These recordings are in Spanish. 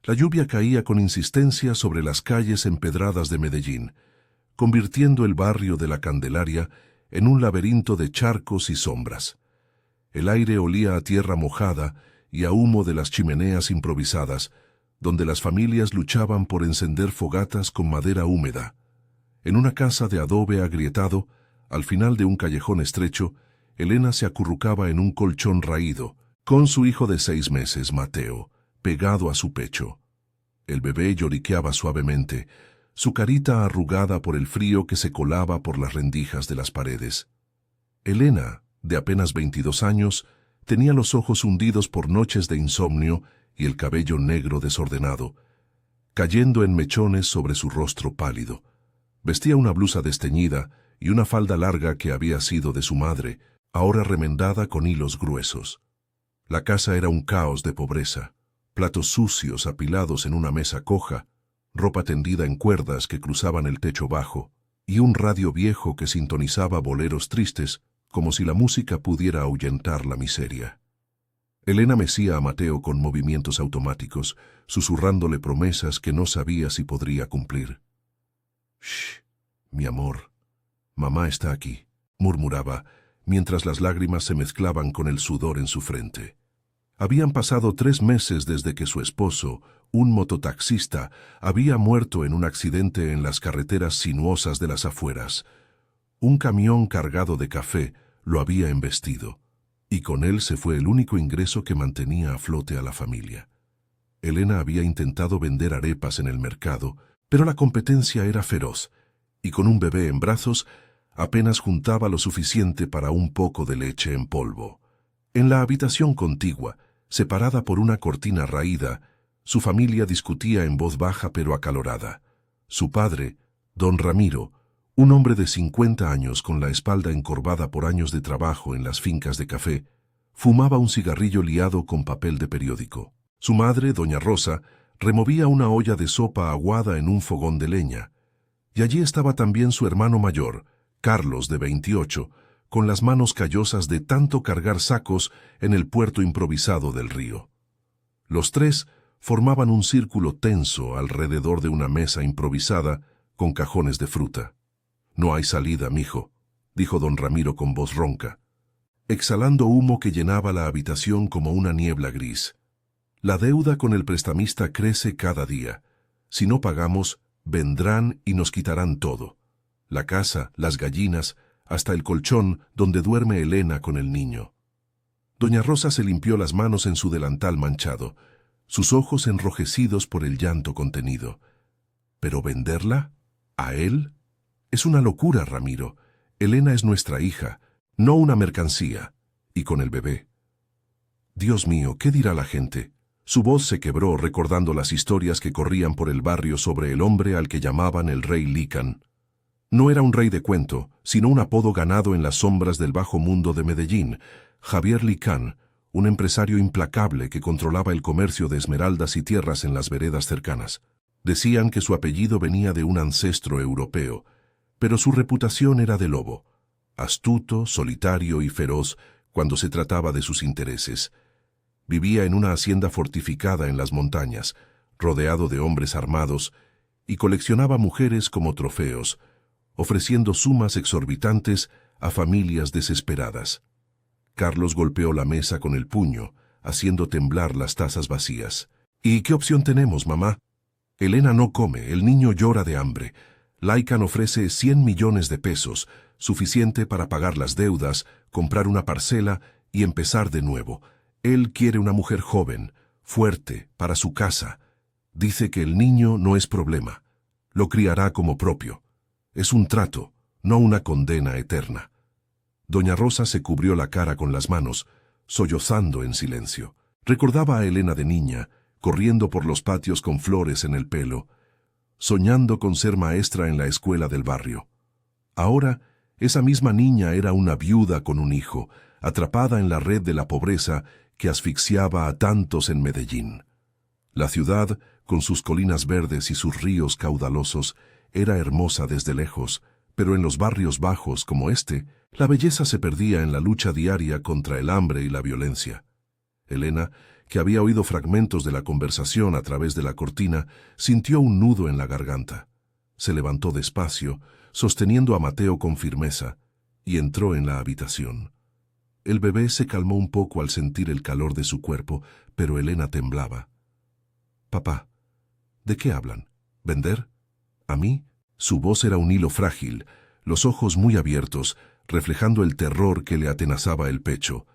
La lluvia caía con insistencia sobre las calles empedradas de Medellín, convirtiendo el barrio de la Candelaria en un laberinto de charcos y sombras. El aire olía a tierra mojada y a humo de las chimeneas improvisadas, donde las familias luchaban por encender fogatas con madera húmeda. En una casa de adobe agrietado, al final de un callejón estrecho, Elena se acurrucaba en un colchón raído, con su hijo de 6 meses, Mateo, pegado a su pecho. El bebé lloriqueaba suavemente, su carita arrugada por el frío que se colaba por las rendijas de las paredes. Elena, de apenas 22 años, tenía los ojos hundidos por noches de insomnio y el cabello negro desordenado, cayendo en mechones sobre su rostro pálido. Vestía una blusa desteñida y una falda larga que había sido de su madre, ahora remendada con hilos gruesos. La casa era un caos de pobreza, platos sucios apilados en una mesa coja, ropa tendida en cuerdas que cruzaban el techo bajo, y un radio viejo que sintonizaba boleros tristes, como si la música pudiera ahuyentar la miseria. Elena mecía a Mateo con movimientos automáticos, susurrándole promesas que no sabía si podría cumplir. «Shh, mi amor, mamá está aquí», murmuraba, mientras las lágrimas se mezclaban con el sudor en su frente. Habían pasado 3 meses desde que su esposo, un mototaxista, había muerto en un accidente en las carreteras sinuosas de las afueras. Un camión cargado de café lo había embestido, y con él se fue el único ingreso que mantenía a flote a la familia. Elena había intentado vender arepas en el mercado, pero la competencia era feroz, y con un bebé en brazos, apenas juntaba lo suficiente para un poco de leche en polvo. En la habitación contigua, separada por una cortina raída, su familia discutía en voz baja pero acalorada. Su padre, don Ramiro, un hombre de 50 años con la espalda encorvada por años de trabajo en las fincas de café, fumaba un cigarrillo liado con papel de periódico. Su madre, doña Rosa, removía una olla de sopa aguada en un fogón de leña. Y allí estaba también su hermano mayor, Carlos, de 28, con las manos callosas de tanto cargar sacos en el puerto improvisado del río. Los 3 formaban un círculo tenso alrededor de una mesa improvisada con cajones de fruta. «No hay salida, mijo», dijo don Ramiro con voz ronca, exhalando humo que llenaba la habitación como una niebla gris. «La deuda con el prestamista crece cada día. Si no pagamos, vendrán y nos quitarán todo. La casa, las gallinas, hasta el colchón donde duerme Elena con el niño». Doña Rosa se limpió las manos en su delantal manchado, sus ojos enrojecidos por el llanto contenido. ¿Pero venderla? ¿A él? Es una locura, Ramiro. Elena es nuestra hija, no una mercancía. Y con el bebé. Dios mío, ¿qué dirá la gente? Su voz se quebró recordando las historias que corrían por el barrio sobre el hombre al que llamaban el rey Lican. No era un rey de cuento, sino un apodo ganado en las sombras del bajo mundo de Medellín, Javier Lican, un empresario implacable que controlaba el comercio de esmeraldas y tierras en las veredas cercanas. Decían que su apellido venía de un ancestro europeo, pero su reputación era de lobo, astuto, solitario y feroz cuando se trataba de sus intereses. Vivía en una hacienda fortificada en las montañas, rodeado de hombres armados, y coleccionaba mujeres como trofeos, ofreciendo sumas exorbitantes a familias desesperadas. Carlos golpeó la mesa con el puño, haciendo temblar las tazas vacías. «¿Y qué opción tenemos, mamá? Elena no come, el niño llora de hambre. Lican ofrece 100 millones de pesos, suficiente para pagar las deudas, comprar una parcela y empezar de nuevo. Él quiere una mujer joven, fuerte, para su casa. Dice que el niño no es problema. Lo criará como propio. Es un trato, no una condena eterna». Doña Rosa se cubrió la cara con las manos, sollozando en silencio. Recordaba a Elena de niña, corriendo por los patios con flores en el pelo, soñando con ser maestra en la escuela del barrio. Ahora, esa misma niña era una viuda con un hijo, atrapada en la red de la pobreza que asfixiaba a tantos en Medellín. La ciudad, con sus colinas verdes y sus ríos caudalosos, era hermosa desde lejos, pero en los barrios bajos como este, la belleza se perdía en la lucha diaria contra el hambre y la violencia. Elena, que había oído fragmentos de la conversación a través de la cortina, sintió un nudo en la garganta. Se levantó despacio, sosteniendo a Mateo con firmeza, y entró en la habitación. El bebé se calmó un poco al sentir el calor de su cuerpo, pero Elena temblaba. «Papá, ¿de qué hablan? ¿Vender? ¿A mí?» Su voz era un hilo frágil, los ojos muy abiertos, reflejando el terror que le atenazaba el pecho.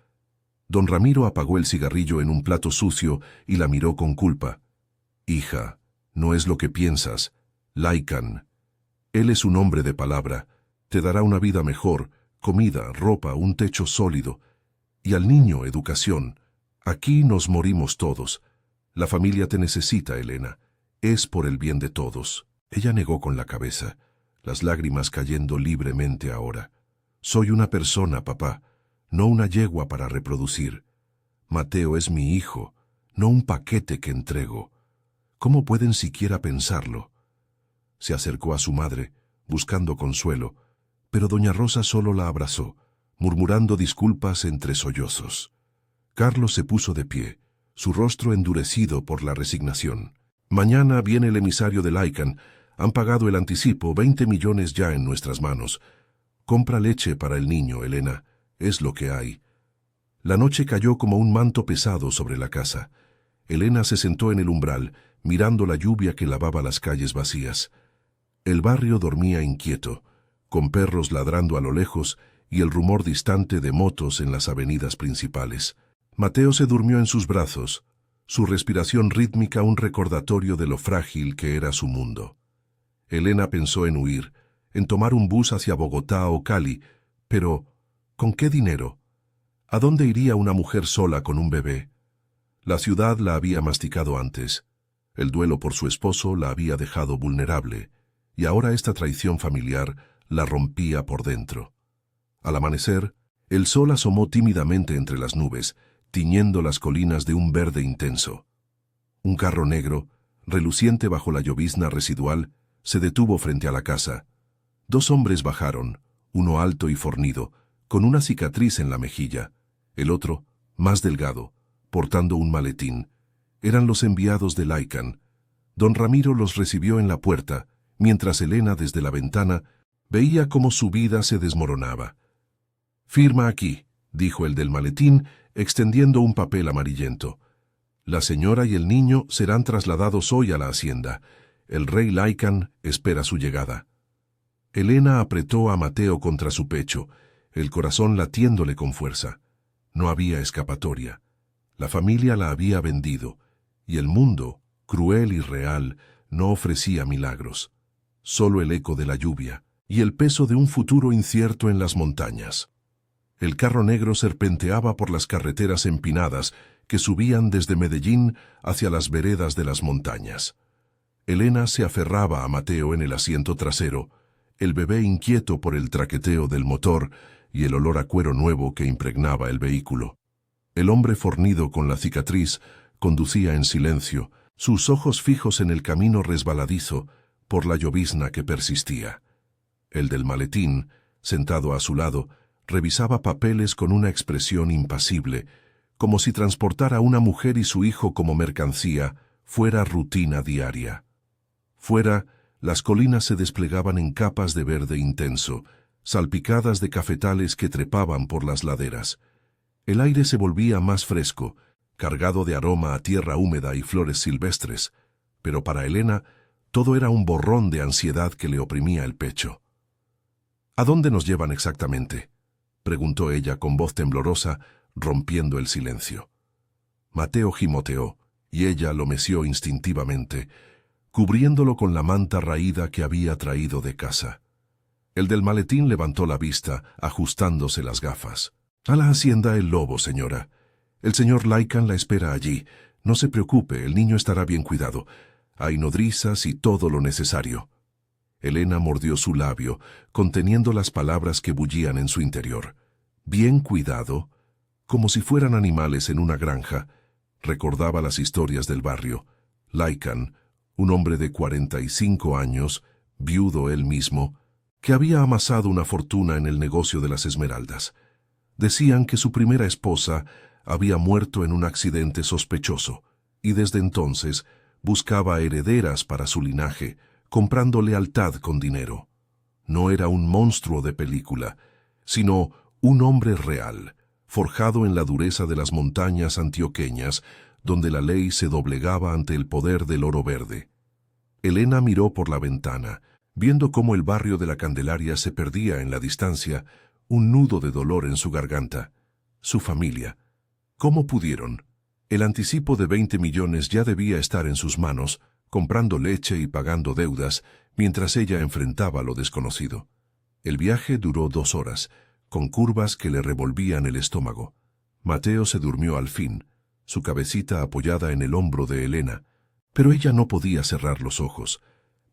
Don Ramiro apagó el cigarrillo en un plato sucio y la miró con culpa. «Hija, no es lo que piensas. Laikan. Él es un hombre de palabra. Te dará una vida mejor, comida, ropa, un techo sólido. Y al niño, educación. Aquí nos morimos todos. La familia te necesita, Elena. Es por el bien de todos». Ella negó con la cabeza, las lágrimas cayendo libremente ahora. «Soy una persona, papá, no una yegua para reproducir. Mateo es mi hijo, no un paquete que entrego. ¿Cómo pueden siquiera pensarlo?» Se acercó a su madre, buscando consuelo, pero doña Rosa solo la abrazó, murmurando disculpas entre sollozos. Carlos se puso de pie, su rostro endurecido por la resignación. «Mañana viene el emisario de Laikan. Han pagado el anticipo, 20 millones ya en nuestras manos. Compra leche para el niño, Elena. Es lo que hay». La noche cayó como un manto pesado sobre la casa. Elena se sentó en el umbral, mirando la lluvia que lavaba las calles vacías. El barrio dormía inquieto, con perros ladrando a lo lejos y el rumor distante de motos en las avenidas principales. Mateo se durmió en sus brazos, su respiración rítmica un recordatorio de lo frágil que era su mundo. Elena pensó en huir, en tomar un bus hacia Bogotá o Cali, pero ¿con qué dinero? ¿A dónde iría una mujer sola con un bebé? La ciudad la había masticado antes. El duelo por su esposo la había dejado vulnerable, y ahora esta traición familiar la rompía por dentro. Al amanecer, el sol asomó tímidamente entre las nubes, tiñendo las colinas de un verde intenso. Un carro negro, reluciente bajo la llovizna residual, se detuvo frente a la casa. Dos hombres bajaron, uno alto y fornido, con una cicatriz en la mejilla, el otro, más delgado, portando un maletín. Eran los enviados de Laikan. Don Ramiro los recibió en la puerta, mientras Elena desde la ventana veía cómo su vida se desmoronaba. «Firma aquí», dijo el del maletín, extendiendo un papel amarillento. «La señora y el niño serán trasladados hoy a la hacienda. El rey Laikan espera su llegada». Elena apretó a Mateo contra su pecho, el corazón latiéndole con fuerza. No había escapatoria. La familia la había vendido, y el mundo, cruel y real, no ofrecía milagros. Solo el eco de la lluvia y el peso de un futuro incierto en las montañas. El carro negro serpenteaba por las carreteras empinadas que subían desde Medellín hacia las veredas de las montañas. Elena se aferraba a Mateo en el asiento trasero, el bebé inquieto por el traqueteo del motor y el olor a cuero nuevo que impregnaba el vehículo. El hombre fornido con la cicatriz conducía en silencio, sus ojos fijos en el camino resbaladizo por la llovizna que persistía. El del maletín, sentado a su lado, revisaba papeles con una expresión impasible, como si transportar a una mujer y su hijo como mercancía fuera rutina diaria. Fuera, las colinas se desplegaban en capas de verde intenso, salpicadas de cafetales que trepaban por las laderas. El aire se volvía más fresco, cargado de aroma a tierra húmeda y flores silvestres, pero para Elena todo era un borrón de ansiedad que le oprimía el pecho. «¿A dónde nos llevan exactamente?», preguntó ella con voz temblorosa, rompiendo el silencio. Mateo gimoteó, y ella lo meció instintivamente, cubriéndolo con la manta raída que había traído de casa. El del maletín levantó la vista, ajustándose las gafas. «A la hacienda El Lobo, señora. El señor Laikan la espera allí. No se preocupe, el niño estará bien cuidado. Hay nodrizas y todo lo necesario». Elena mordió su labio, conteniendo las palabras que bullían en su interior. «Bien cuidado», como si fueran animales en una granja. Recordaba las historias del barrio. Laikan, un hombre de 45 años, viudo él mismo, que había amasado una fortuna en el negocio de las esmeraldas. Decían que su primera esposa había muerto en un accidente sospechoso, y desde entonces buscaba herederas para su linaje, comprando lealtad con dinero. No era un monstruo de película, sino un hombre real, forjado en la dureza de las montañas antioqueñas, donde la ley se doblegaba ante el poder del oro verde. Elena miró por la ventana, viendo cómo el barrio de la Candelaria se perdía en la distancia, un nudo de dolor en su garganta. Su familia. ¿Cómo pudieron? El anticipo de 20 millones ya debía estar en sus manos, comprando leche y pagando deudas, mientras ella enfrentaba lo desconocido. El viaje duró 2 horas, con curvas que le revolvían el estómago. Mateo se durmió al fin, su cabecita apoyada en el hombro de Elena, pero ella no podía cerrar los ojos.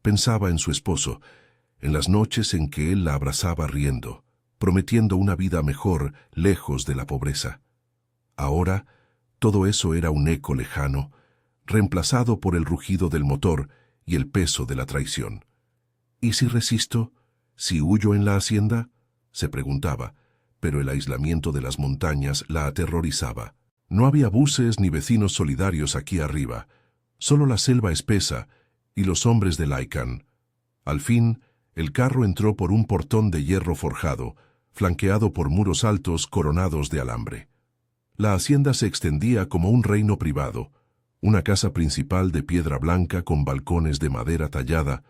Pensaba en su esposo, en las noches en que él la abrazaba riendo, prometiendo una vida mejor lejos de la pobreza. Ahora, todo eso era un eco lejano, reemplazado por el rugido del motor y el peso de la traición. ¿Y si resisto? ¿Si huyo en la hacienda? Se preguntaba, pero el aislamiento de las montañas la aterrorizaba. No había buses ni vecinos solidarios aquí arriba, solo la selva espesa y los hombres de Lycan. Al fin, el carro entró por un portón de hierro forjado, flanqueado por muros altos coronados de alambre. La hacienda se extendía como un reino privado, una casa principal de piedra blanca con balcones de madera tallada,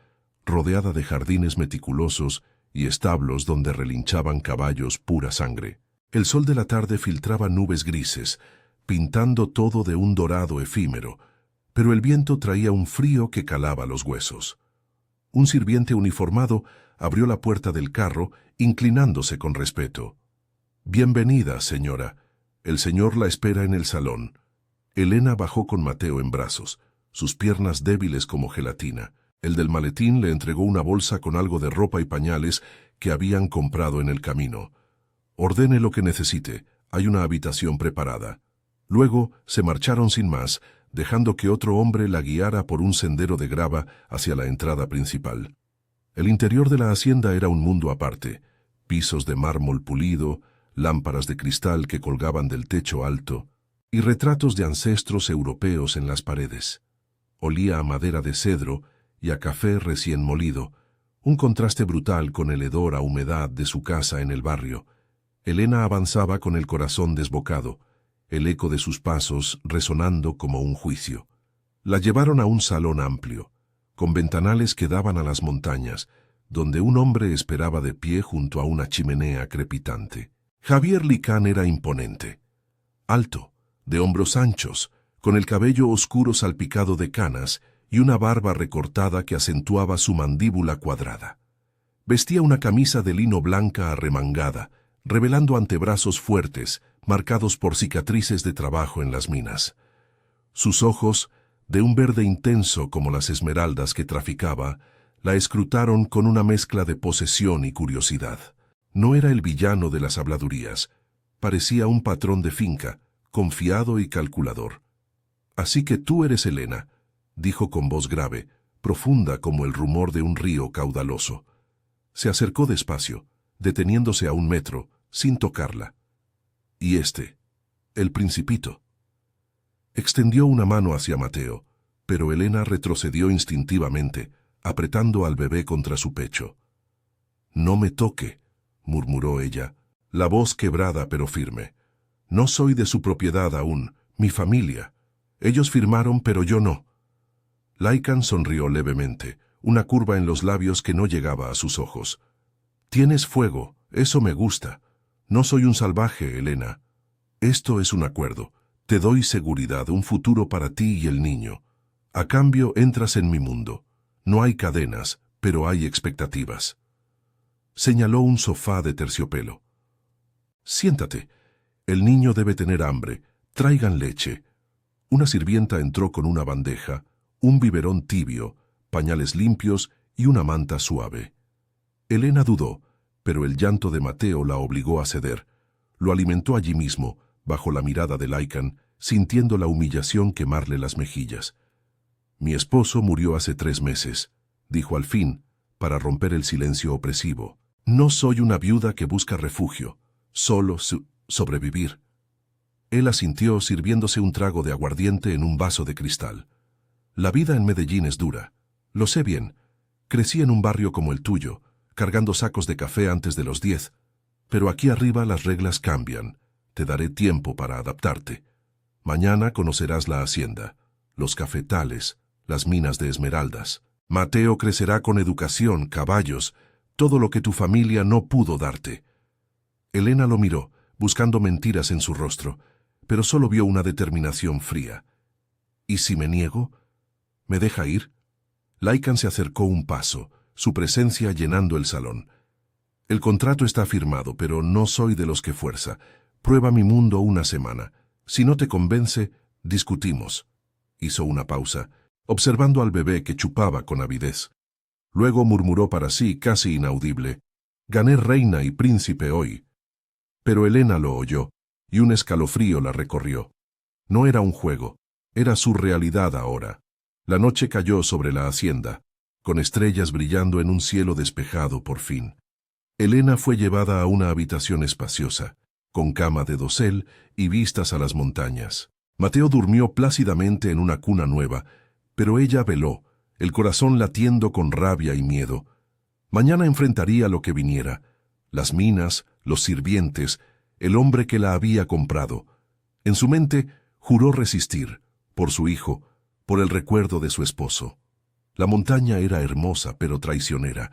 rodeada de jardines meticulosos y establos donde relinchaban caballos pura sangre. El sol de la tarde filtraba nubes grises, pintando todo de un dorado efímero, pero el viento traía un frío que calaba los huesos. Un sirviente uniformado abrió la puerta del carro, inclinándose con respeto. «Bienvenida, señora. El señor la espera en el salón». Elena bajó con Mateo en brazos, sus piernas débiles como gelatina. El del maletín le entregó una bolsa con algo de ropa y pañales que habían comprado en el camino. «Ordene lo que necesite, hay una habitación preparada». Luego se marcharon sin más, dejando que otro hombre la guiara por un sendero de grava hacia la entrada principal. El interior de la hacienda era un mundo aparte, pisos de mármol pulido, lámparas de cristal que colgaban del techo alto, y retratos de ancestros europeos en las paredes. Olía a madera de cedro y a café recién molido, un contraste brutal con el hedor a humedad de su casa en el barrio. Elena avanzaba con el corazón desbocado, el eco de sus pasos resonando como un juicio. La llevaron a un salón amplio, con ventanales que daban a las montañas, donde un hombre esperaba de pie junto a una chimenea crepitante. Javier Licán era imponente, alto, de hombros anchos, con el cabello oscuro salpicado de canas y una barba recortada que acentuaba su mandíbula cuadrada. Vestía una camisa de lino blanca arremangada, revelando antebrazos fuertes, marcados por cicatrices de trabajo en las minas. Sus ojos, de un verde intenso como las esmeraldas que traficaba, la escrutaron con una mezcla de posesión y curiosidad. No era el villano de las habladurías, parecía un patrón de finca, confiado y calculador. «Así que tú eres Elena», dijo con voz grave, profunda como el rumor de un río caudaloso. Se acercó despacio, deteniéndose a 1 metro, sin tocarla. «¿Y este? El Principito». Extendió una mano hacia Mateo, pero Elena retrocedió instintivamente, apretando al bebé contra su pecho. «No me toque», murmuró ella, la voz quebrada pero firme. «No soy de su propiedad aún, mi familia. Ellos firmaron, pero yo no». Lycan sonrió levemente, una curva en los labios que no llegaba a sus ojos. «Tienes fuego, eso me gusta. No soy un salvaje, Elena. Esto es un acuerdo. Te doy seguridad, un futuro para ti y el niño. A cambio, entras en mi mundo. No hay cadenas, pero hay expectativas». Señaló un sofá de terciopelo. «Siéntate. El niño debe tener hambre. Traigan leche». Una sirvienta entró con una bandeja, un biberón tibio, pañales limpios y una manta suave. Elena dudó, pero el llanto de Mateo la obligó a ceder. Lo alimentó allí mismo, bajo la mirada de Lycan, sintiendo la humillación quemarle las mejillas. «Mi esposo murió hace 3 meses», dijo al fin, para romper el silencio opresivo. «No soy una viuda que busca refugio, solo sobrevivir». Él asintió sirviéndose un trago de aguardiente en un vaso de cristal. La vida en Medellín es dura. Lo sé bien. Crecí en un barrio como el tuyo, cargando sacos de café antes de los 10. Pero aquí arriba las reglas cambian. Te daré tiempo para adaptarte. Mañana conocerás la hacienda, los cafetales, las minas de esmeraldas. Mateo crecerá con educación, caballos, todo lo que tu familia no pudo darte. Elena lo miró, buscando mentiras en su rostro, pero solo vio una determinación fría. ¿Y si me niego? ¿Me deja ir? Lycan se acercó un paso, su presencia llenando el salón. El contrato está firmado, pero no soy de los que fuerza. Prueba mi mundo una semana. Si no te convence, discutimos. Hizo una pausa, observando al bebé que chupaba con avidez. Luego murmuró para sí, casi inaudible: «Gané reina y príncipe hoy». Pero Elena lo oyó, y un escalofrío la recorrió. No era un juego, era su realidad ahora. La noche cayó sobre la hacienda, con estrellas brillando en un cielo despejado por fin. Elena fue llevada a una habitación espaciosa, con cama de dosel y vistas a las montañas. Mateo durmió plácidamente en una cuna nueva, pero ella veló, el corazón latiendo con rabia y miedo. Mañana enfrentaría lo que viniera: las minas, los sirvientes, el hombre que la había comprado. En su mente juró resistir, por su hijo, por el recuerdo de su esposo. La montaña era hermosa pero traicionera,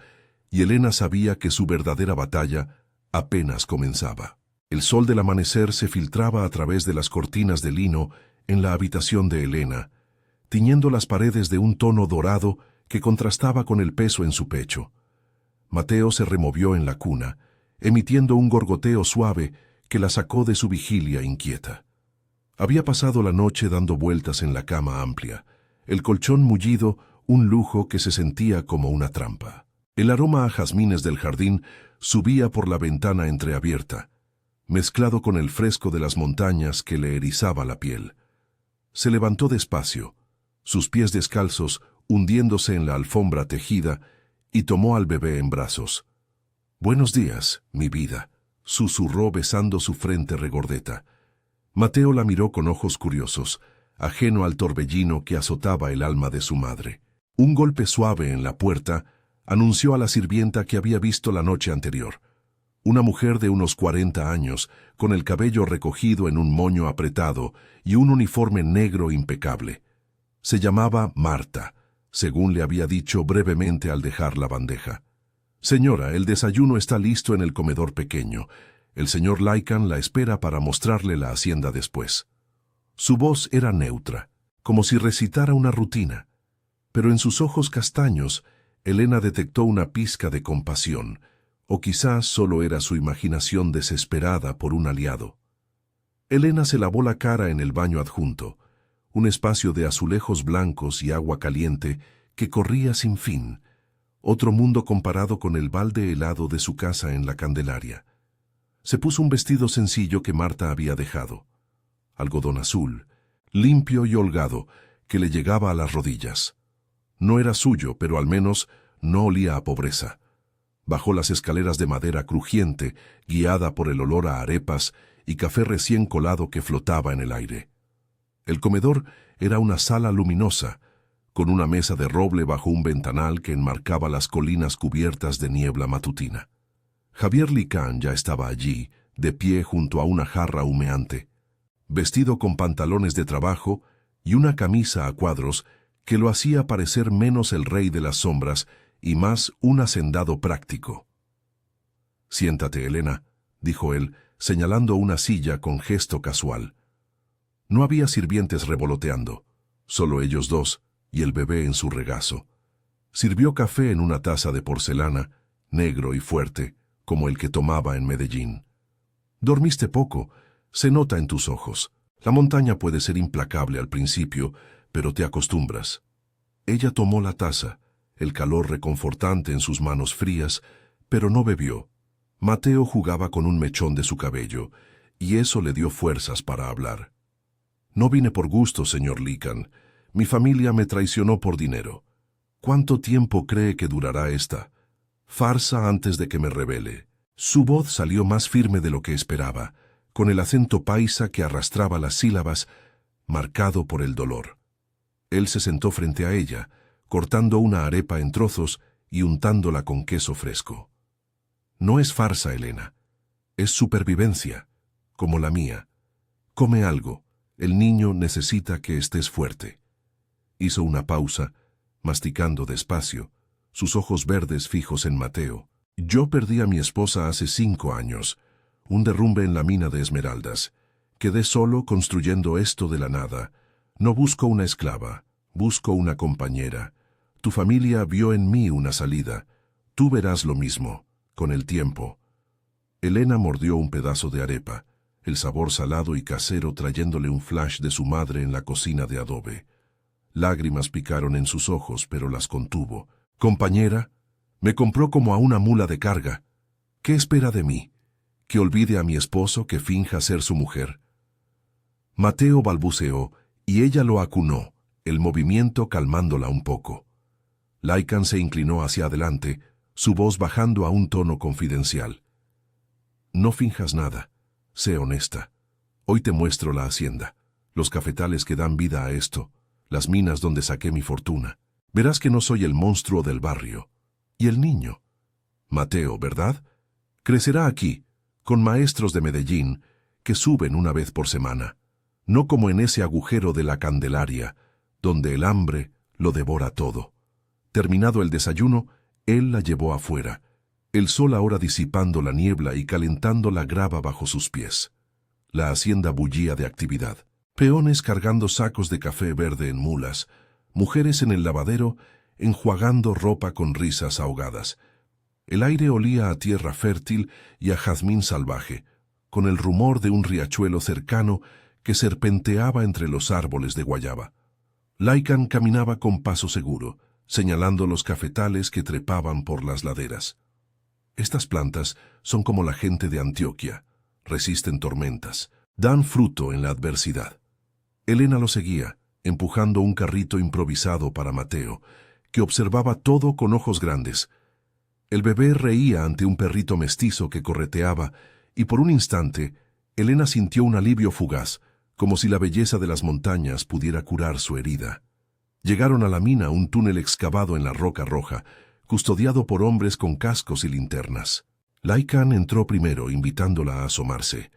y Elena sabía que su verdadera batalla apenas comenzaba. El sol del amanecer se filtraba a través de las cortinas de lino en la habitación de Elena, tiñendo las paredes de un tono dorado que contrastaba con el peso en su pecho. Mateo se removió en la cuna, emitiendo un gorgoteo suave que la sacó de su vigilia inquieta. Había pasado la noche dando vueltas en la cama amplia, el colchón mullido, un lujo que se sentía como una trampa. El aroma a jazmines del jardín subía por la ventana entreabierta, mezclado con el fresco de las montañas que le erizaba la piel. Se levantó despacio, sus pies descalzos hundiéndose en la alfombra tejida, y tomó al bebé en brazos. «Buenos días, mi vida», susurró besando su frente regordeta. Mateo la miró con ojos curiosos, ajeno al torbellino que azotaba el alma de su madre. Un golpe suave en la puerta anunció a la sirvienta que había visto la noche anterior. Una mujer de unos 40 años, con el cabello recogido en un moño apretado y un uniforme negro impecable. Se llamaba Marta, según le había dicho brevemente al dejar la bandeja. «Señora, el desayuno está listo en el comedor pequeño. El señor Lycan la espera para mostrarle la hacienda después». Su voz era neutra, como si recitara una rutina, pero en sus ojos castaños Elena detectó una pizca de compasión, o quizás solo era su imaginación desesperada por un aliado. Elena se lavó la cara en el baño adjunto, un espacio de azulejos blancos y agua caliente que corría sin fin, otro mundo comparado con el balde helado de su casa en la Candelaria. Se puso un vestido sencillo que Marta había dejado, algodón azul, limpio y holgado, que le llegaba a las rodillas. No era suyo, pero al menos no olía a pobreza. Bajó las escaleras de madera crujiente, guiada por el olor a arepas y café recién colado que flotaba en el aire. El comedor era una sala luminosa, con una mesa de roble bajo un ventanal que enmarcaba las colinas cubiertas de niebla matutina. Javier Lycan ya estaba allí, de pie junto a una jarra humeante, vestido con pantalones de trabajo y una camisa a cuadros que lo hacía parecer menos el rey de las sombras y más un hacendado práctico. «Siéntate, Elena», dijo él, señalando una silla con gesto casual. No había sirvientes revoloteando, solo ellos dos y el bebé en su regazo. Sirvió café en una taza de porcelana, negro y fuerte, como el que tomaba en Medellín. «Dormiste poco, se nota en tus ojos. La montaña puede ser implacable al principio, pero te acostumbras». Ella tomó la taza, el calor reconfortante en sus manos frías, pero no bebió. Mateo jugaba con un mechón de su cabello, y eso le dio fuerzas para hablar. «No vine por gusto, señor Lycan. Mi familia me traicionó por dinero. ¿Cuánto tiempo cree que durará esta farsa antes de que me rebele?» Su voz salió más firme de lo que esperaba, con el acento paisa que arrastraba las sílabas, marcado por el dolor. Él se sentó frente a ella, cortando una arepa en trozos y untándola con queso fresco. No es farsa, Elena. Es supervivencia, como la mía. Come algo. El niño necesita que estés fuerte. Hizo una pausa, masticando despacio, sus ojos verdes fijos en Mateo. Yo perdí a mi esposa hace 5 años, un derrumbe en la mina de esmeraldas. Quedé solo construyendo esto de la nada. No busco una esclava, busco una compañera. Tu familia vio en mí una salida. Tú verás lo mismo, con el tiempo. Elena mordió un pedazo de arepa, el sabor salado y casero trayéndole un flash de su madre en la cocina de adobe. Lágrimas picaron en sus ojos, pero las contuvo. Compañera, me compró como a una mula de carga. ¿Qué espera de mí? ¿Que olvide a mi esposo, que finja ser su mujer? Mateo balbuceó, y ella lo acunó, el movimiento calmándola un poco. Lycan se inclinó hacia adelante, su voz bajando a un tono confidencial. No finjas nada, sé honesta. Hoy te muestro la hacienda, los cafetales que dan vida a esto, las minas donde saqué mi fortuna. Verás que no soy el monstruo del barrio. ¿Y el niño? Mateo, ¿verdad? Crecerá aquí, con maestros de Medellín, que suben una vez por semana, no como en ese agujero de la Candelaria, donde el hambre lo devora todo. Terminado el desayuno, él la llevó afuera, el sol ahora disipando la niebla y calentando la grava bajo sus pies. La hacienda bullía de actividad. Peones cargando sacos de café verde en mulas, mujeres en el lavadero enjuagando ropa con risas ahogadas. El aire olía a tierra fértil y a jazmín salvaje, con el rumor de un riachuelo cercano que serpenteaba entre los árboles de guayaba. Lycan caminaba con paso seguro, señalando los cafetales que trepaban por las laderas. Estas plantas son como la gente de Antioquia, resisten tormentas, dan fruto en la adversidad. Elena lo seguía, empujando un carrito improvisado para Mateo, que observaba todo con ojos grandes. El bebé reía ante un perrito mestizo que correteaba, y por un instante, Elena sintió un alivio fugaz, como si la belleza de las montañas pudiera curar su herida. Llegaron a la mina, un túnel excavado en la roca roja, custodiado por hombres con cascos y linternas. Lycan entró primero, invitándola a asomarse.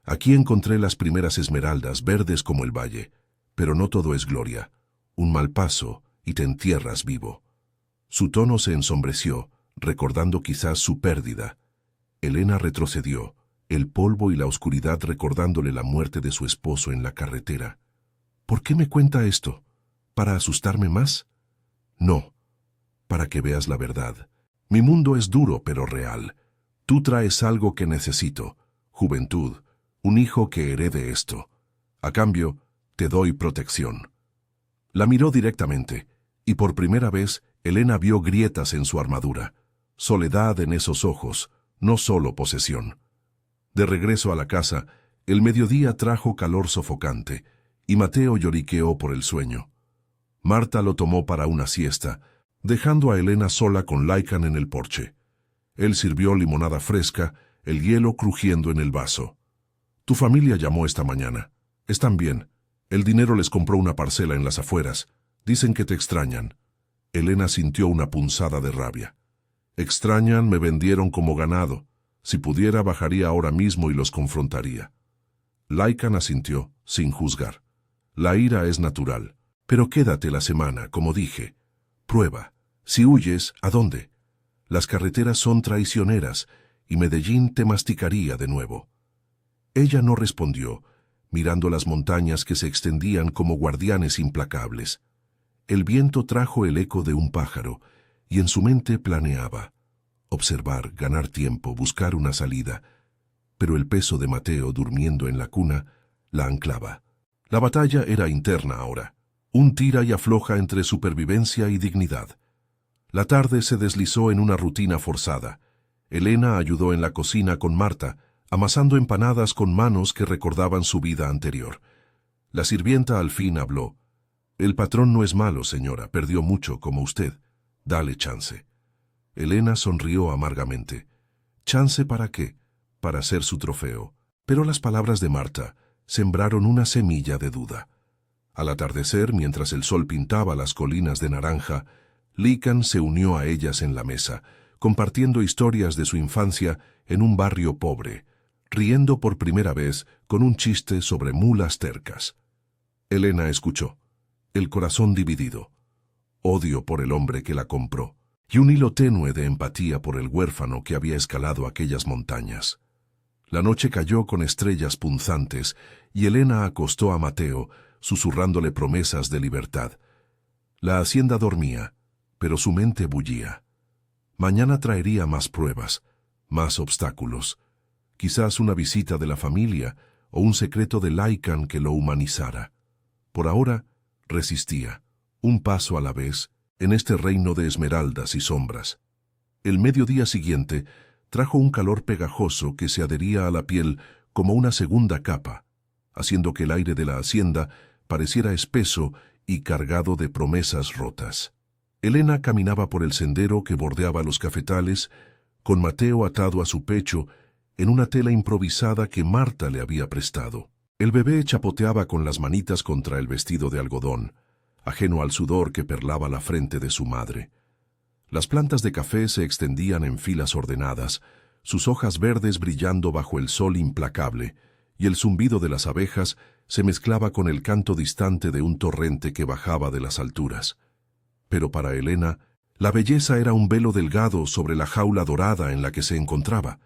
Aquí encontré las primeras esmeraldas, verdes como el valle, pero no todo es gloria. Un mal paso y te entierras vivo. Su tono se ensombreció, recordando quizás su pérdida. Elena retrocedió, el polvo y la oscuridad recordándole la muerte de su esposo en la carretera. ¿Por qué me cuenta esto? ¿Para asustarme más? No, para que veas la verdad. Mi mundo es duro pero real. Tú traes algo que necesito, juventud, un hijo que herede esto. A cambio, te doy protección. La miró directamente, y por primera vez Elena vio grietas en su armadura, soledad en esos ojos, no solo posesión. De regreso a la casa, el mediodía trajo calor sofocante, y Mateo lloriqueó por el sueño. Marta lo tomó para una siesta, dejando a Elena sola con Lycan en el porche. Él sirvió limonada fresca, el hielo crujiendo en el vaso. Tu familia llamó esta mañana. Están bien. El dinero les compró una parcela en las afueras. Dicen que te extrañan. Elena sintió una punzada de rabia. Extrañan, me vendieron como ganado. Si pudiera, bajaría ahora mismo y los confrontaría. Lycan asintió, sin juzgar. La ira es natural. Pero quédate la semana, como dije. Prueba. Si huyes, ¿a dónde? Las carreteras son traicioneras, y Medellín te masticaría de nuevo. Ella no respondió, mirando las montañas que se extendían como guardianes implacables. El viento trajo el eco de un pájaro, y en su mente planeaba. Observar, ganar tiempo, buscar una salida. Pero el peso de Mateo, durmiendo en la cuna, la anclaba. La batalla era interna ahora, un tira y afloja entre supervivencia y dignidad. La tarde se deslizó en una rutina forzada. Elena ayudó en la cocina con Marta, amasando empanadas con manos que recordaban su vida anterior. La sirvienta al fin habló. El patrón no es malo, señora, perdió mucho, como usted. Dale chance. Elena sonrió amargamente. ¿Chance para qué? Para ser su trofeo. Pero las palabras de Marta sembraron una semilla de duda. Al atardecer, mientras el sol pintaba las colinas de naranja, Lycan se unió a ellas en la mesa, compartiendo historias de su infancia en un barrio pobre, riendo por primera vez con un chiste sobre mulas tercas. Elena escuchó, el corazón dividido, odio por el hombre que la compró, y un hilo tenue de empatía por el huérfano que había escalado aquellas montañas. La noche cayó con estrellas punzantes y Elena acostó a Mateo, susurrándole promesas de libertad. La hacienda dormía, pero su mente bullía. Mañana traería más pruebas, más obstáculos. Quizás una visita de la familia o un secreto de Lycan que lo humanizara. Por ahora, resistía, un paso a la vez, en este reino de esmeraldas y sombras. El mediodía siguiente trajo un calor pegajoso que se adhería a la piel como una segunda capa, haciendo que el aire de la hacienda pareciera espeso y cargado de promesas rotas. Elena caminaba por el sendero que bordeaba los cafetales, con Mateo atado a su pecho en una tela improvisada que Marta le había prestado. El bebé chapoteaba con las manitas contra el vestido de algodón, ajeno al sudor que perlaba la frente de su madre. Las plantas de café se extendían en filas ordenadas, sus hojas verdes brillando bajo el sol implacable, y el zumbido de las abejas se mezclaba con el canto distante de un torrente que bajaba de las alturas. Pero para Elena, la belleza era un velo delgado sobre la jaula dorada en la que se encontraba.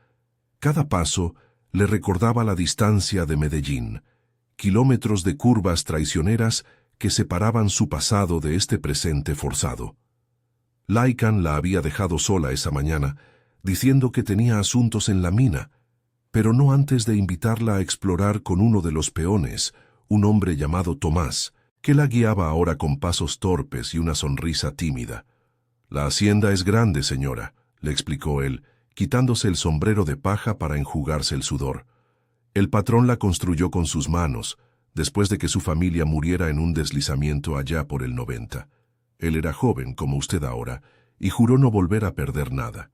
Cada paso le recordaba la distancia de Medellín, kilómetros de curvas traicioneras que separaban su pasado de este presente forzado. Lycan la había dejado sola esa mañana, diciendo que tenía asuntos en la mina, pero no antes de invitarla a explorar con uno de los peones, un hombre llamado Tomás, que la guiaba ahora con pasos torpes y una sonrisa tímida. «La hacienda es grande, señora», le explicó él, quitándose el sombrero de paja para enjugarse el sudor. El patrón la construyó con sus manos, después de que su familia muriera en un deslizamiento allá por el 90. Él era joven, como usted ahora, y juró no volver a perder nada.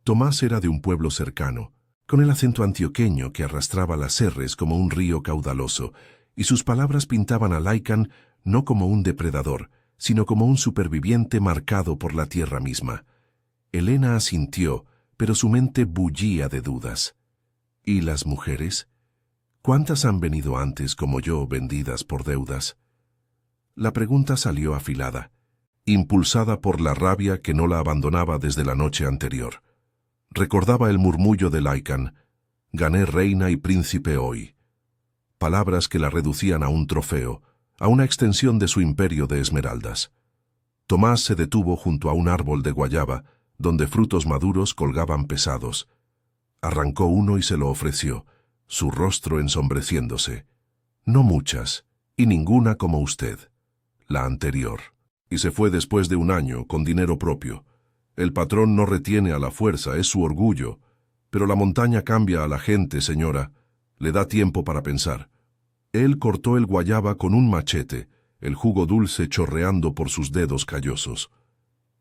Tomás era de un pueblo cercano, con el acento antioqueño que arrastraba las erres como un río caudaloso, y sus palabras pintaban a Lycan no como un depredador, sino como un superviviente marcado por la tierra misma. Elena asintió, pero su mente bullía de dudas. ¿Y las mujeres? ¿Cuántas han venido antes como yo, vendidas por deudas? La pregunta salió afilada, impulsada por la rabia que no la abandonaba desde la noche anterior. Recordaba el murmullo de Lycan: «Gané reina y príncipe hoy». Palabras que la reducían a un trofeo, a una extensión de su imperio de esmeraldas. Tomás se detuvo junto a un árbol de guayaba, donde frutos maduros colgaban pesados. Arrancó uno y se lo ofreció, su rostro ensombreciéndose. «No muchas, y ninguna como usted. La anterior». Y se fue después de un año, con dinero propio. El patrón no retiene a la fuerza, es su orgullo. Pero la montaña cambia a la gente, señora. Le da tiempo para pensar. Él cortó el guayaba con un machete, el jugo dulce chorreando por sus dedos callosos.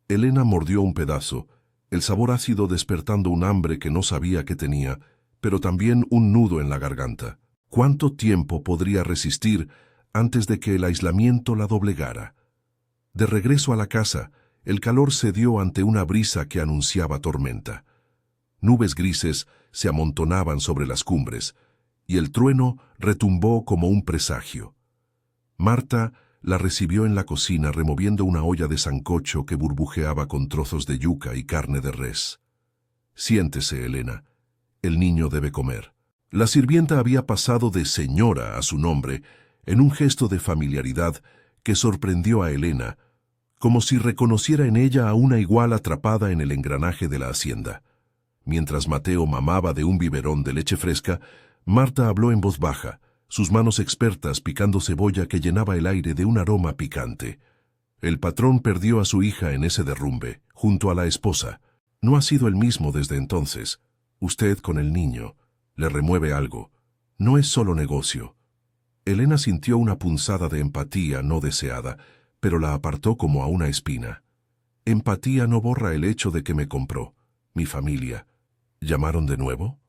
Elena mordió un pedazo, el sabor ácido despertando un hambre que no sabía que tenía, pero también un nudo en la garganta. ¿Cuánto tiempo podría resistir antes de que el aislamiento la doblegara? De regreso a la casa, el calor cedió ante una brisa que anunciaba tormenta. Nubes grises se amontonaban sobre las cumbres, y el trueno retumbó como un presagio. Marta la recibió en la cocina removiendo una olla de sancocho que burbujeaba con trozos de yuca y carne de res. «Siéntese, Elena. El niño debe comer». La sirvienta había pasado de señora a su nombre en un gesto de familiaridad que sorprendió a Elena, como si reconociera en ella a una igual atrapada en el engranaje de la hacienda. Mientras Mateo mamaba de un biberón de leche fresca, Marta habló en voz baja, sus manos expertas picando cebolla que llenaba el aire de un aroma picante. El patrón perdió a su hija en ese derrumbe, junto a la esposa. No ha sido el mismo desde entonces. Usted con el niño. Le remueve algo. No es solo negocio. Elena sintió una punzada de empatía no deseada, pero la apartó como a una espina. Empatía no borra el hecho de que me compró. Mi familia. ¿Llamaron de nuevo?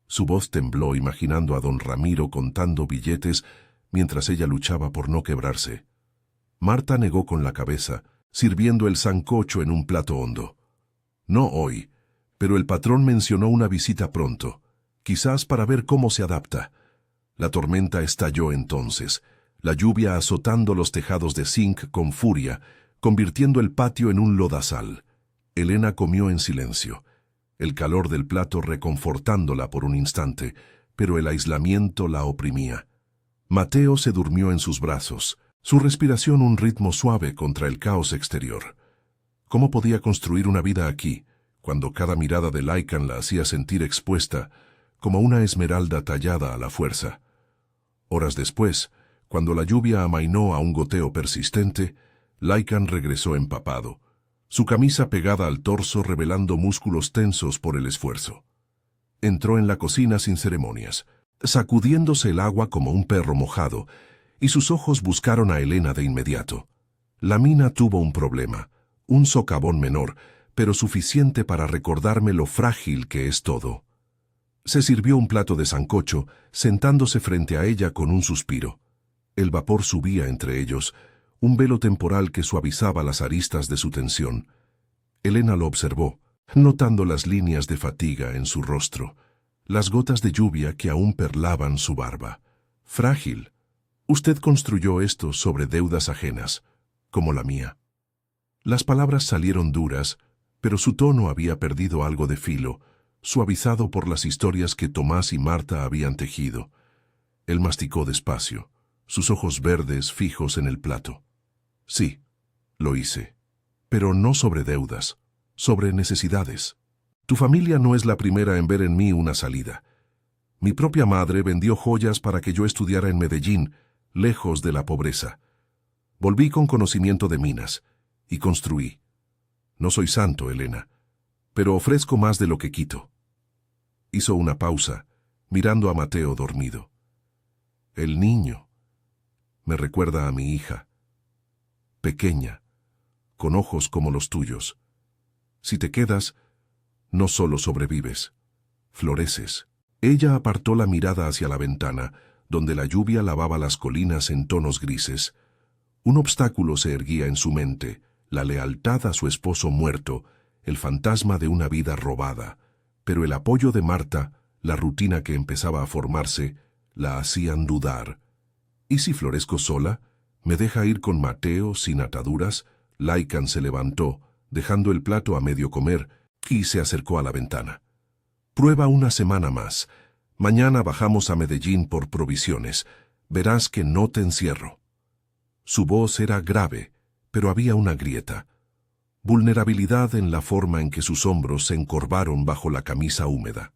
Su voz tembló imaginando a don Ramiro contando billetes mientras ella luchaba por no quebrarse. Marta negó con la cabeza, sirviendo el sancocho en un plato hondo. No hoy, pero el patrón mencionó una visita pronto, quizás para ver cómo se adapta. La tormenta estalló entonces, la lluvia azotando los tejados de zinc con furia, convirtiendo el patio en un lodazal. Elena comió en silencio, el calor del plato reconfortándola por un instante, pero el aislamiento la oprimía. Mateo se durmió en sus brazos, su respiración un ritmo suave contra el caos exterior. ¿Cómo podía construir una vida aquí, cuando cada mirada de Lycan la hacía sentir expuesta, como una esmeralda tallada a la fuerza? Horas después, cuando la lluvia amainó a un goteo persistente, Lycan regresó empapado, su camisa pegada al torso revelando músculos tensos por el esfuerzo. Entró en la cocina sin ceremonias, sacudiéndose el agua como un perro mojado, y sus ojos buscaron a Elena de inmediato. La mina tuvo un problema, un socavón menor, pero suficiente para recordarme lo frágil que es todo. Se sirvió un plato de sancocho, sentándose frente a ella con un suspiro. El vapor subía entre ellos, un velo temporal que suavizaba las aristas de su tensión. Elena lo observó, notando las líneas de fatiga en su rostro, las gotas de lluvia que aún perlaban su barba. Frágil. Usted construyó esto sobre deudas ajenas, como la mía. Las palabras salieron duras, pero su tono había perdido algo de filo, suavizado por las historias que Tomás y Marta habían tejido. Él masticó despacio, sus ojos verdes fijos en el plato. Sí, lo hice, pero no sobre deudas, sobre necesidades. Tu familia no es la primera en ver en mí una salida. Mi propia madre vendió joyas para que yo estudiara en Medellín, lejos de la pobreza. Volví con conocimiento de minas, y construí. No soy santo, Elena, pero ofrezco más de lo que quito. Hizo una pausa, mirando a Mateo dormido. El niño me recuerda a mi hija, pequeña, con ojos como los tuyos. Si te quedas, no solo sobrevives, floreces. Ella apartó la mirada hacia la ventana, donde la lluvia lavaba las colinas en tonos grises. Un obstáculo se erguía en su mente, la lealtad a su esposo muerto, el fantasma de una vida robada. Pero el apoyo de Marta, la rutina que empezaba a formarse, la hacían dudar. ¿Y si florezco sola? ¿Me deja ir con Mateo sin ataduras? Lycan se levantó, dejando el plato a medio comer, y se acercó a la ventana. Prueba una semana más. Mañana bajamos a Medellín por provisiones. Verás que no te encierro. Su voz era grave, pero había una grieta. Vulnerabilidad en la forma en que sus hombros se encorvaron bajo la camisa húmeda.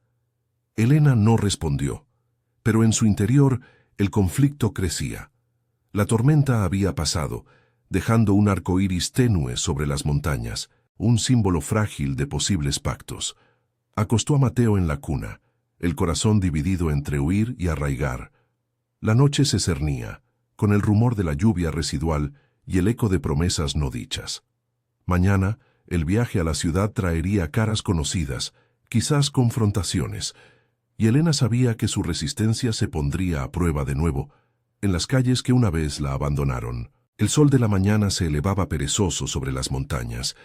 Elena no respondió, pero en su interior el conflicto crecía. La tormenta había pasado, dejando un arco iris tenue sobre las montañas, un símbolo frágil de posibles pactos. Acostó a Mateo en la cuna, el corazón dividido entre huir y arraigar. La noche se cernía, con el rumor de la lluvia residual y el eco de promesas no dichas. Mañana, el viaje a la ciudad traería caras conocidas, quizás confrontaciones, y Elena sabía que su resistencia se pondría a prueba de nuevo, en las calles que una vez la abandonaron. El sol de la mañana se elevaba perezoso sobre las montañas,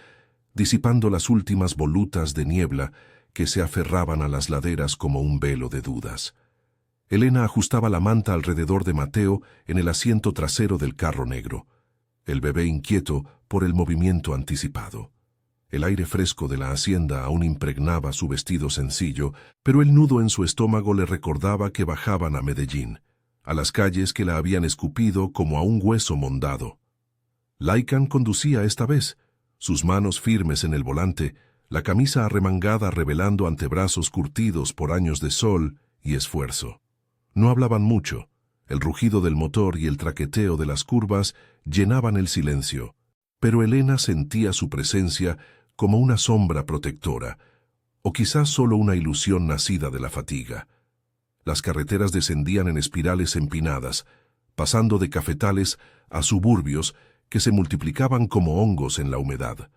disipando las últimas volutas de niebla que se aferraban a las laderas como un velo de dudas. Elena ajustaba la manta alrededor de Mateo en el asiento trasero del carro negro, el bebé inquieto por el movimiento anticipado. El aire fresco de la hacienda aún impregnaba su vestido sencillo, pero el nudo en su estómago le recordaba que bajaban a Medellín, a las calles que la habían escupido como a un hueso mondado. Lycan conducía esta vez, sus manos firmes en el volante, la camisa arremangada revelando antebrazos curtidos por años de sol y esfuerzo. No hablaban mucho. El rugido del motor y el traqueteo de las curvas llenaban el silencio, pero Elena sentía su presencia como una sombra protectora, o quizás solo una ilusión nacida de la fatiga. Las carreteras descendían en espirales empinadas, pasando de cafetales a suburbios que se multiplicaban como hongos en la humedad.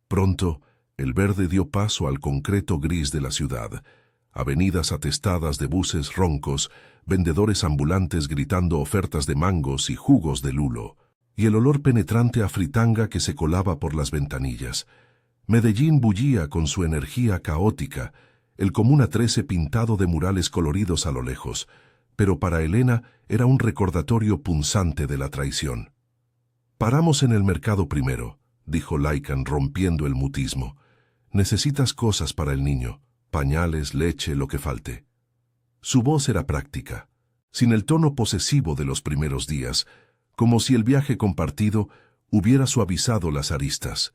Pronto, el verde dio paso al concreto gris de la ciudad, avenidas atestadas de buses roncos, vendedores ambulantes gritando ofertas de mangos y jugos de lulo, y el olor penetrante a fritanga que se colaba por las ventanillas. Medellín bullía con su energía caótica, el Comuna 13 pintado de murales coloridos a lo lejos, pero para Elena era un recordatorio punzante de la traición. «Paramos en el mercado primero», dijo Lycan rompiendo el mutismo. «Necesitas cosas para el niño, pañales, leche, lo que falte». Su voz era práctica, sin el tono posesivo de los primeros días, como si el viaje compartido hubiera suavizado las aristas.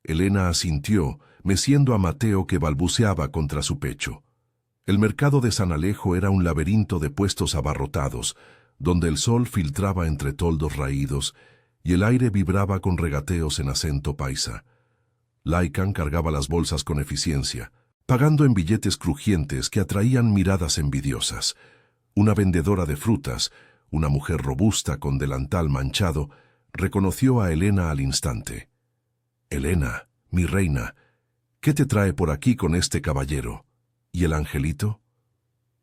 Elena asintió, meciendo a Mateo que balbuceaba contra su pecho. El mercado de San Alejo era un laberinto de puestos abarrotados, donde el sol filtraba entre toldos raídos y el aire vibraba con regateos en acento paisa. Lycan cargaba las bolsas con eficiencia, pagando en billetes crujientes que atraían miradas envidiosas. Una vendedora de frutas, una mujer robusta con delantal manchado, reconoció a Elena al instante. «Elena, mi reina, ¿qué te trae por aquí con este caballero? ¿Y el angelito?»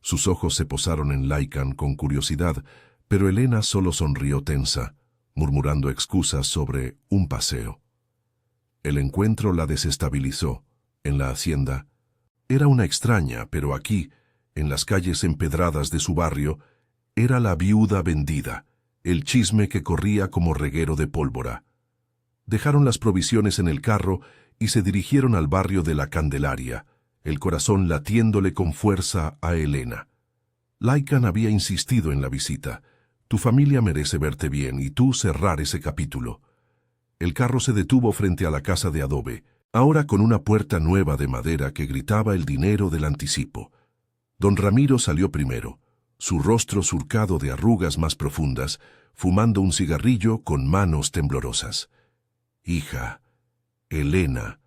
Sus ojos se posaron en Lycan con curiosidad, pero Elena solo sonrió tensa, murmurando excusas sobre un paseo. El encuentro la desestabilizó. En la hacienda era una extraña, pero aquí, en las calles empedradas de su barrio, era la viuda vendida, el chisme que corría como reguero de pólvora. Dejaron las provisiones en el carro y se dirigieron al barrio de la Candelaria, el corazón latiéndole con fuerza a Elena. Lycan había insistido en la visita. «Tu familia merece verte bien y tú cerrar ese capítulo». El carro se detuvo frente a la casa de adobe, ahora con una puerta nueva de madera que gritaba el dinero del anticipo. Don Ramiro salió primero, su rostro surcado de arrugas más profundas, fumando un cigarrillo con manos temblorosas. «Hija, Elena»,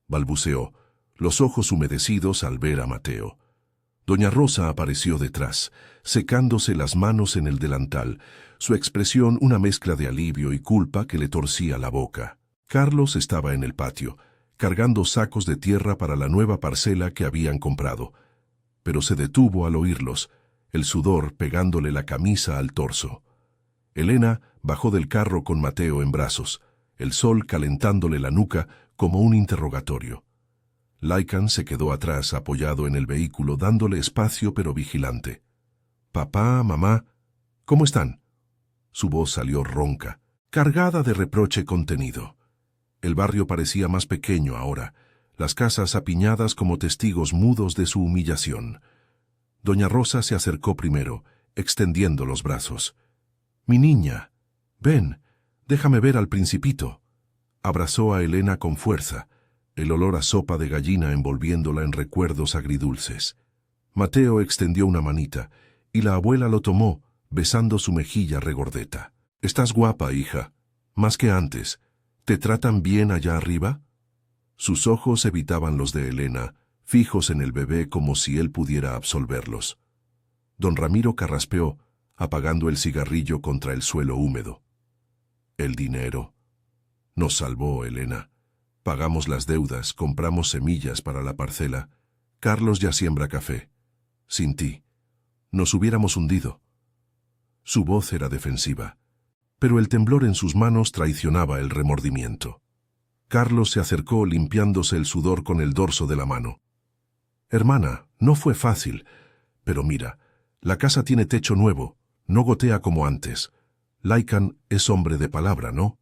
balbuceó, los ojos humedecidos al ver a Mateo. Doña Rosa apareció detrás, secándose las manos en el delantal, su expresión una mezcla de alivio y culpa que le torcía la boca. Carlos estaba en el patio, cargando sacos de tierra para la nueva parcela que habían comprado, pero se detuvo al oírlos, el sudor pegándole la camisa al torso. Elena bajó del carro con Mateo en brazos, el sol calentándole la nuca como un interrogatorio. Lycan se quedó atrás apoyado en el vehículo dándole espacio pero vigilante. «Papá, mamá, ¿cómo están?» Su voz salió ronca, cargada de reproche contenido. El barrio parecía más pequeño ahora, las casas apiñadas como testigos mudos de su humillación. Doña Rosa se acercó primero, extendiendo los brazos. «Mi niña, ven, déjame ver al principito». Abrazó a Elena con fuerza, el olor a sopa de gallina envolviéndola en recuerdos agridulces. Mateo extendió una manita, y la abuela lo tomó, besando su mejilla regordeta. «Estás guapa, hija, más que antes. ¿Te tratan bien allá arriba?» Sus ojos evitaban los de Elena, fijos en el bebé como si él pudiera absolverlos. Don Ramiro carraspeó, apagando el cigarrillo contra el suelo húmedo. «El dinero. Nos salvó, Elena. Pagamos las deudas, compramos semillas para la parcela. Carlos ya siembra café. Sin ti, nos hubiéramos hundido». Su voz era defensiva, pero el temblor en sus manos traicionaba el remordimiento. Carlos se acercó limpiándose el sudor con el dorso de la mano. «Hermana, no fue fácil, pero mira, la casa tiene techo nuevo, no gotea como antes. Lycan es hombre de palabra, ¿no?»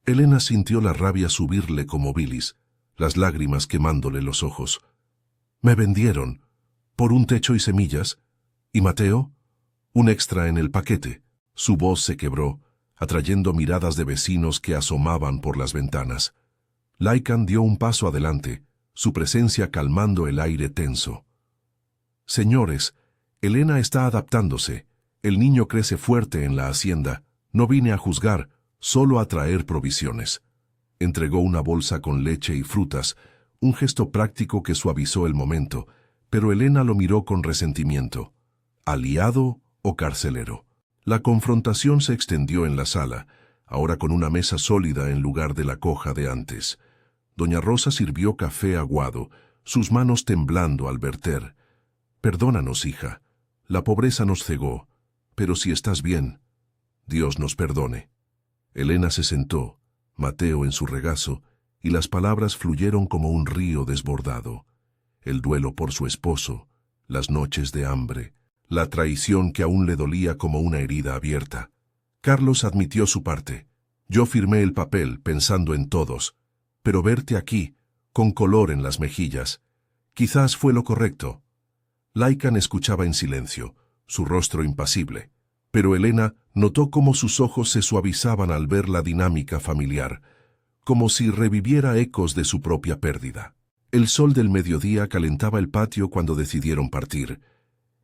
Elena sintió la rabia subirle como bilis, las lágrimas quemándole los ojos. «Me vendieron, por un techo y semillas. ¿Y Mateo? Un extra en el paquete». Su voz se quebró, atrayendo miradas de vecinos que asomaban por las ventanas. Lycan dio un paso adelante, su presencia calmando el aire tenso. «Señores, Elena está adaptándose. El niño crece fuerte en la hacienda. No vine a juzgar, solo a traer provisiones». Entregó una bolsa con leche y frutas, un gesto práctico que suavizó el momento, pero Elena lo miró con resentimiento. ¿Aliado o carcelero? La confrontación se extendió en la sala, ahora con una mesa sólida en lugar de la coja de antes. Doña Rosa sirvió café aguado, sus manos temblando al verter. Perdónanos, hija. La pobreza nos cegó, pero si estás bien, Dios nos perdone. Elena se sentó, Mateo en su regazo, y las palabras fluyeron como un río desbordado. El duelo por su esposo, las noches de hambre, la traición que aún le dolía como una herida abierta. Carlos admitió su parte. Yo firmé el papel pensando en todos, pero verte aquí, con color en las mejillas, quizás fue lo correcto. Laikan escuchaba en silencio, su rostro impasible, pero Elena notó cómo sus ojos se suavizaban al ver la dinámica familiar, como si reviviera ecos de su propia pérdida. El sol del mediodía calentaba el patio cuando decidieron partir.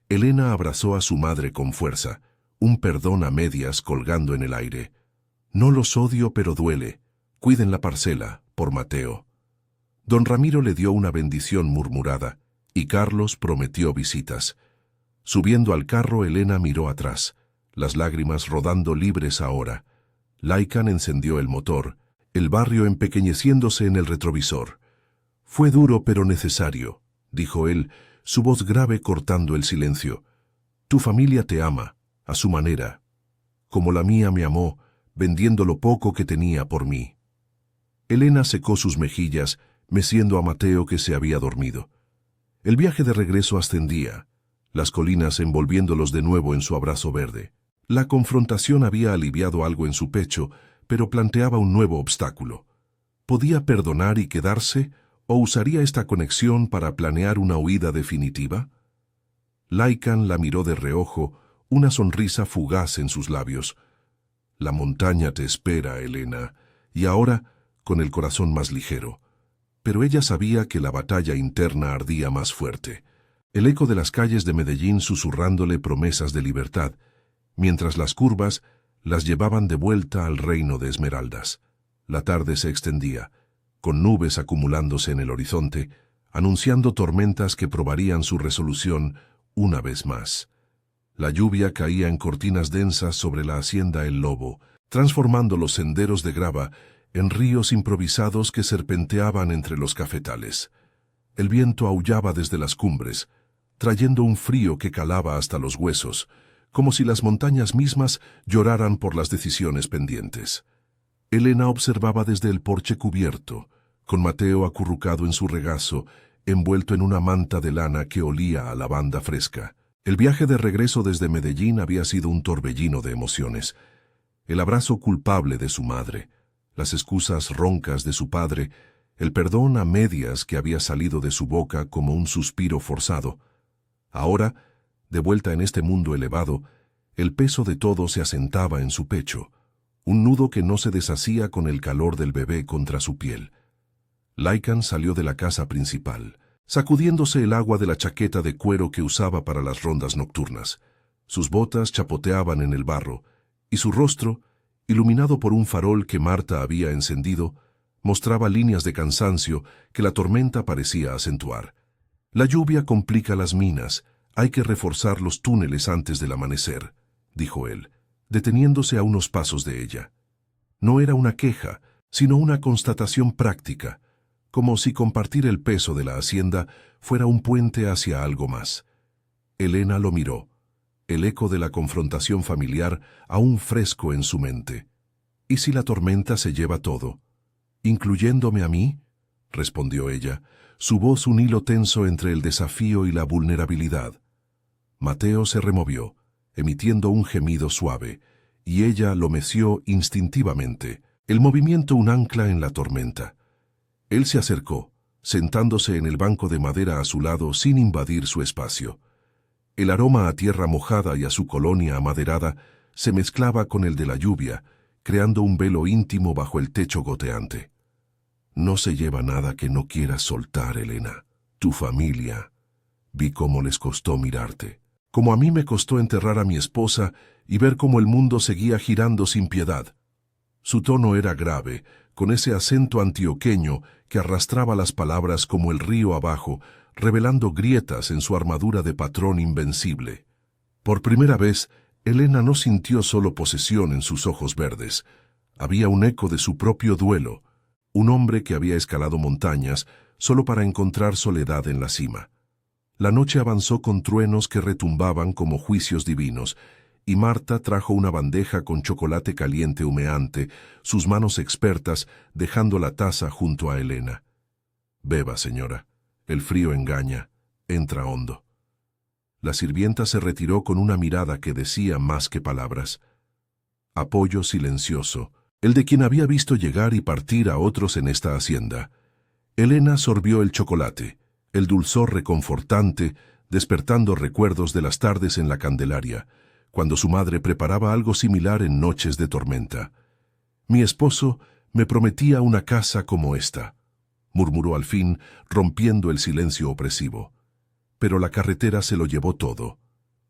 Elena abrazó a su madre con fuerza, un perdón a medias colgando en el aire. No los odio, pero duele. Cuiden la parcela, por Mateo. Don Ramiro le dio una bendición murmurada, y Carlos prometió visitas. Subiendo al carro, Elena miró atrás, las lágrimas rodando libres ahora. Laikan encendió el motor, el barrio empequeñeciéndose en el retrovisor. Fue duro pero necesario, dijo él, su voz grave cortando el silencio. Tu familia te ama, a su manera, como la mía me amó, vendiendo lo poco que tenía por mí. Elena secó sus mejillas, meciendo a Mateo que se había dormido. El viaje de regreso ascendía, las colinas envolviéndolos de nuevo en su abrazo verde. La confrontación había aliviado algo en su pecho, pero planteaba un nuevo obstáculo. ¿Podía perdonar y quedarse, o usaría esta conexión para planear una huida definitiva? Laikan la miró de reojo, una sonrisa fugaz en sus labios. La montaña te espera, Elena, y ahora con el corazón más ligero. Pero ella sabía que la batalla interna ardía más fuerte. El eco de las calles de Medellín susurrándole promesas de libertad, mientras las curvas las llevaban de vuelta al reino de Esmeraldas. La tarde se extendía, con nubes acumulándose en el horizonte, anunciando tormentas que probarían su resolución una vez más. La lluvia caía en cortinas densas sobre la hacienda El Lobo, transformando los senderos de grava en ríos improvisados que serpenteaban entre los cafetales. El viento aullaba desde las cumbres, trayendo un frío que calaba hasta los huesos, como si las montañas mismas lloraran por las decisiones pendientes. Elena observaba desde el porche cubierto, con Mateo acurrucado en su regazo, envuelto en una manta de lana que olía a lavanda fresca. El viaje de regreso desde Medellín había sido un torbellino de emociones. El abrazo culpable de su madre, las excusas roncas de su padre, el perdón a medias que había salido de su boca como un suspiro forzado. Ahora, de vuelta en este mundo elevado, el peso de todo se asentaba en su pecho, un nudo que no se deshacía con el calor del bebé contra su piel. Laikan salió de la casa principal, sacudiéndose el agua de la chaqueta de cuero que usaba para las rondas nocturnas. Sus botas chapoteaban en el barro, y su rostro, iluminado por un farol que Marta había encendido, mostraba líneas de cansancio que la tormenta parecía acentuar. La lluvia complica las minas, hay que reforzar los túneles antes del amanecer, dijo él, deteniéndose a unos pasos de ella. No era una queja, sino una constatación práctica, como si compartir el peso de la hacienda fuera un puente hacia algo más. Elena lo miró, el eco de la confrontación familiar aún fresco en su mente. ¿Y si la tormenta se lleva todo? ¿Incluyéndome a mí? Respondió ella, su voz un hilo tenso entre el desafío y la vulnerabilidad. Mateo se removió, emitiendo un gemido suave, y ella lo meció instintivamente, el movimiento un ancla en la tormenta. Él se acercó, sentándose en el banco de madera a su lado sin invadir su espacio. El aroma a tierra mojada y a su colonia amaderada se mezclaba con el de la lluvia, creando un velo íntimo bajo el techo goteante. No se lleva nada que no quieras soltar, Elena. Tu familia. Vi cómo les costó mirarte, como a mí me costó enterrar a mi esposa y ver cómo el mundo seguía girando sin piedad. Su tono era grave, con ese acento antioqueño que arrastraba las palabras como el río abajo, revelando grietas en su armadura de patrón invencible. Por primera vez, Elena no sintió solo posesión en sus ojos verdes. Había un eco de su propio duelo, un hombre que había escalado montañas solo para encontrar soledad en la cima. La noche avanzó con truenos que retumbaban como juicios divinos, y Marta trajo una bandeja con chocolate caliente humeante, sus manos expertas dejando la taza junto a Elena. «Beba, señora. El frío engaña. Entra hondo». La sirvienta se retiró con una mirada que decía más que palabras. Apoyo silencioso, el de quien había visto llegar y partir a otros en esta hacienda. Elena sorbió el chocolate, el dulzor reconfortante, despertando recuerdos de las tardes en la Candelaria, cuando su madre preparaba algo similar en noches de tormenta. «Mi esposo me prometía una casa como esta», murmuró al fin, rompiendo el silencio opresivo. Pero la carretera se lo llevó todo.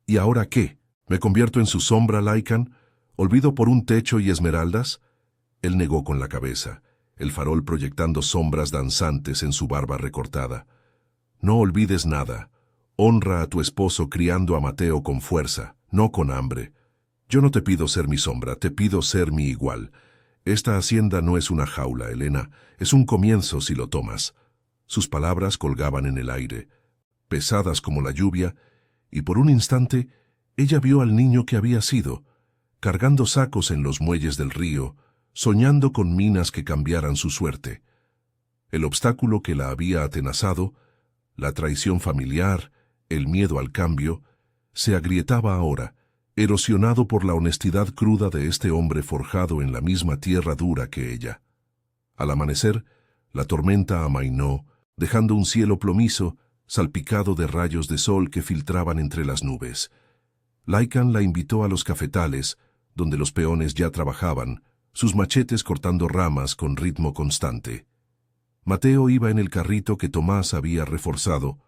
¿Y ahora qué? ¿Me convierto en su sombra, Lycan? ¿Olvido por un techo y esmeraldas? Él negó con la cabeza, el farol proyectando sombras danzantes en su barba recortada. «No olvides nada. Honra a tu esposo criando a Mateo con fuerza, no con hambre. Yo no te pido ser mi sombra, te pido ser mi igual. Esta hacienda no es una jaula, Elena, es un comienzo si lo tomas». Sus palabras colgaban en el aire, pesadas como la lluvia, y por un instante ella vio al niño que había sido, cargando sacos en los muelles del río, soñando con minas que cambiaran su suerte. El obstáculo que la había atenazado, la traición familiar, el miedo al cambio, se agrietaba ahora, erosionado por la honestidad cruda de este hombre forjado en la misma tierra dura que ella. Al amanecer, la tormenta amainó, dejando un cielo plomizo, salpicado de rayos de sol que filtraban entre las nubes. Lycan la invitó a los cafetales, donde los peones ya trabajaban, sus machetes cortando ramas con ritmo constante. Mateo iba en el carrito que Tomás había reforzado,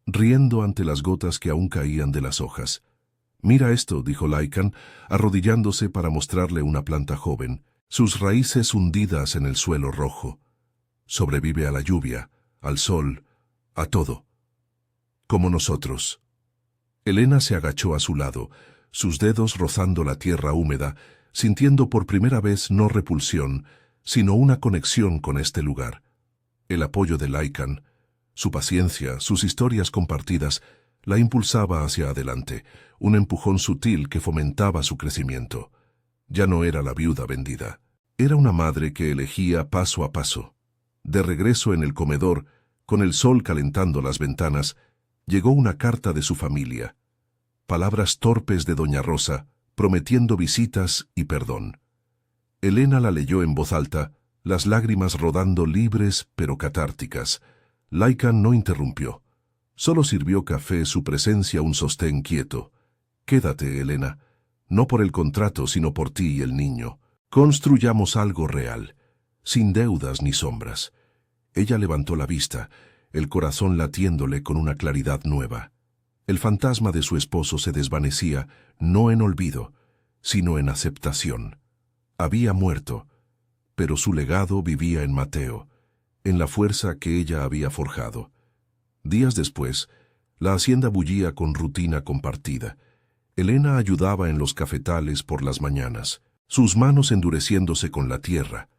riendo ante las gotas que aún caían de las hojas. «Mira esto», dijo Lycan, arrodillándose para mostrarle una planta joven, sus raíces hundidas en el suelo rojo. «Sobrevive a la lluvia, al sol, a todo. Como nosotros». Elena se agachó a su lado, sus dedos rozando la tierra húmeda, sintiendo por primera vez no repulsión, sino una conexión con este lugar. El apoyo de Lycan, su paciencia, sus historias compartidas, la impulsaba hacia adelante, un empujón sutil que fomentaba su crecimiento. Ya no era la viuda vendida. Era una madre que elegía paso a paso. De regreso en el comedor, con el sol calentando las ventanas, llegó una carta de su familia. Palabras torpes de doña Rosa, prometiendo visitas y perdón. Elena la leyó en voz alta, las lágrimas rodando libres pero catárticas. Lycan no interrumpió. Solo sirvió café, su presencia un sostén quieto. «Quédate, Elena, no por el contrato, sino por ti y el niño. Construyamos algo real, sin deudas ni sombras». Ella levantó la vista, el corazón latiéndole con una claridad nueva. El fantasma de su esposo se desvanecía, no en olvido, sino en aceptación. Había muerto, pero su legado vivía en Mateo, en la fuerza que ella había forjado. Días después, la hacienda bullía con rutina compartida. Elena ayudaba en los cafetales por las mañanas, sus manos endureciéndose con la tierra,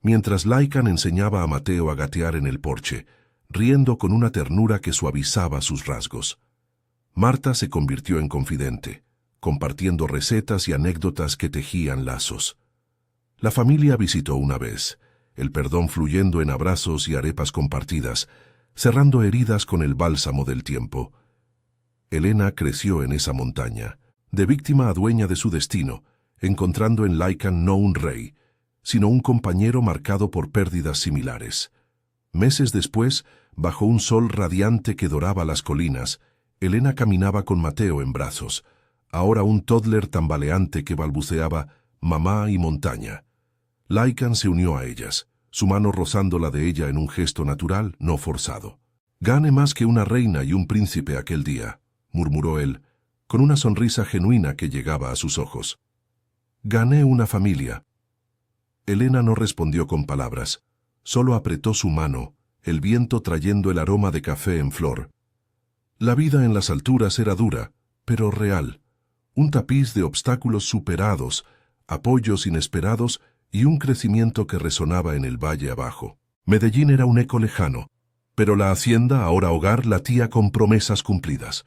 mientras Lycan enseñaba a Mateo a gatear en el porche, riendo con una ternura que suavizaba sus rasgos. Marta se convirtió en confidente, compartiendo recetas y anécdotas que tejían lazos. La familia visitó una vez, el perdón fluyendo en abrazos y arepas compartidas, cerrando heridas con el bálsamo del tiempo. Elena creció en esa montaña, de víctima a dueña de su destino, encontrando en Lycan no un rey, sino un compañero marcado por pérdidas similares. Meses después, bajo un sol radiante que doraba las colinas, Elena caminaba con Mateo en brazos, ahora un toddler tambaleante que balbuceaba «mamá» y «montaña». Lycan se unió a ellas, su mano rozando la de ella en un gesto natural, no forzado. «Gane más que una reina y un príncipe aquel día», murmuró él, con una sonrisa genuina que llegaba a sus ojos. «Gané una familia». Elena no respondió con palabras, solo apretó su mano, el viento trayendo el aroma de café en flor. La vida en las alturas era dura, pero real. Un tapiz de obstáculos superados, apoyos inesperados y un crecimiento que resonaba en el valle abajo. Medellín era un eco lejano, Pero la hacienda, ahora hogar, latía con promesas cumplidas.